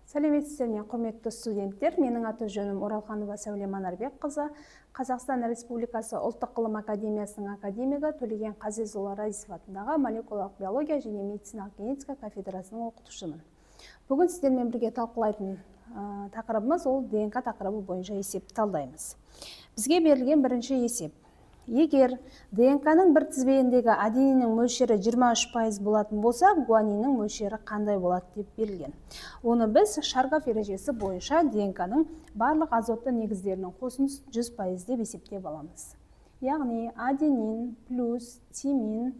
Сәлеметсіздер ме, құрметті студенттер. Менің аты жөнім Оралханова Сәуле Манарбекқызы. Қазақстан Республикасы ұлттық ғылым академиясының академигі Төлеген Қазезұлы Раисов атындағы молекулалық биология және медициналық генетика кафедрасының оқытушымын. Бүгін сіздермен бірге талқылайтын тақырыбымыз ол ДНК тақырыбы бойынша есеп талдаймыз. Бізге берілген бірінші есеп. Егер ДНК-ның бір тізбегіндегі адениннің мөлшері 23% болатын болса, гуаниннің мөлшері қандай болады деп берілген. Оны біз Шаргов ережесі бойынша ДНК-ның барлық азотты негіздерінің қосындысын 100% деп есептеп аламыз. Яғни аденин плюс тимин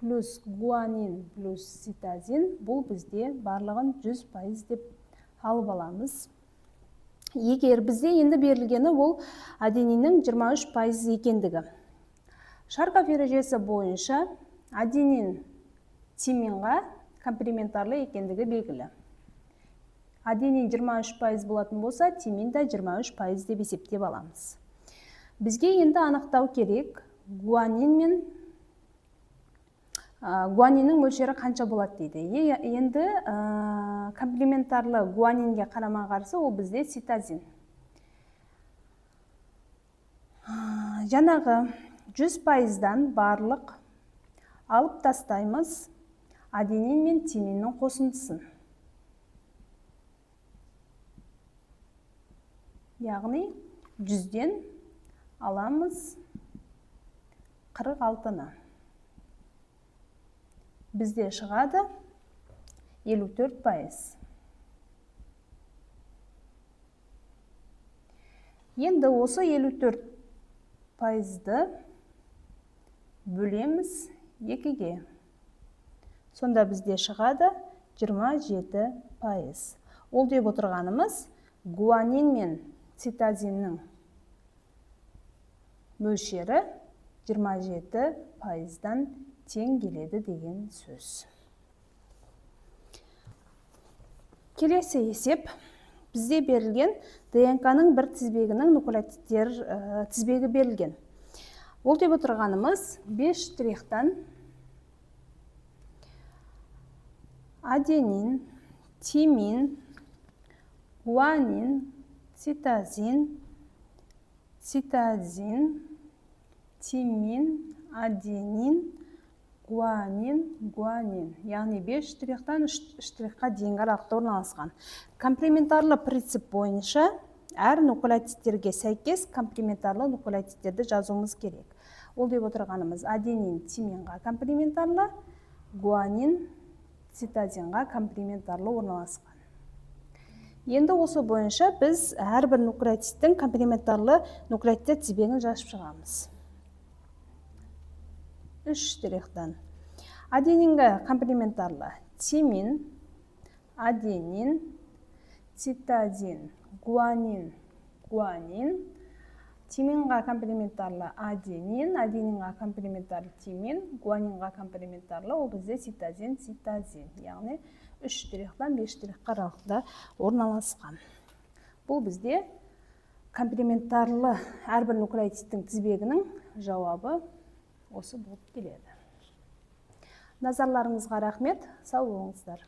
плюс гуанин плюс цитозин бұл бізде барлығын 100% деп алып аламыз. Егер бізде енді берілгені ол адениннің 23% екендігі. Шаргов ережесі бойынша аденин тиминға комплементарлы екендігі белгілі. Аденин 23% болатын болса, тимин де 23% деп есептеп аламыз. Бізге енді анықтау керек гуаниннің мөлшері қанша болады дейді. Енді комплементарлы гуанинге қарама қарсы ол бізде цитозин. Жаңағы 100%-дан барлық алып тастаймыз аденин мен тиминнің қосындысын. Яғни 100-ден аламыз 46-ны. Бізде шығады 54%. Енді осы 54%-ды бөлеміз 2-ге. Сонда бізде шығады 27%. Ол деп отырғанымыз гуанин мен цитозиннің мөлшері 27%-дан тең келеді деген сөз. Келесі есеп. Бізде берілген ДНК-ның бір тізбегінің нуклеотидтер тізбегі берілген. Ол деп отырғанымыз 5 штрихтан аденин, тимин, гуанин, цитозин, тимин, аденин, гуанин. Яғни 5 штрихтан 3 штрихқа дейінгі аралықта орналасқан. Комплементарлы принцип бойынша әр нуклеотидтерге сәйкес комплементарлы нуклеотидтерді жазуымыз керек. Ол деп отырғанымыз аденин тиминға комплементарлы, гуанин цитозинға комплементарлы орналасқан. Енді осы бойынша біз әрбір нуклеотидтің комплементарлы нуклеотидтер тізбегін жазып шығамыз. 3 штрихтан. Аденинге комплементарлы тимин, аденин, цитозин, гуанин, тиминға комплементарлы аденин, аденинға комплементарлы тимин, гуанинға комплементарлы ол бізде цитозин. Яғни 3 штрихтан 5 штрихқа аралықта орналасқан. Бұл бізде комплементарлы әрбір нуклеотидтің тізбегінің жауабы осы болып келеді. Назарларыңызға рахмет, сау болыңыздар.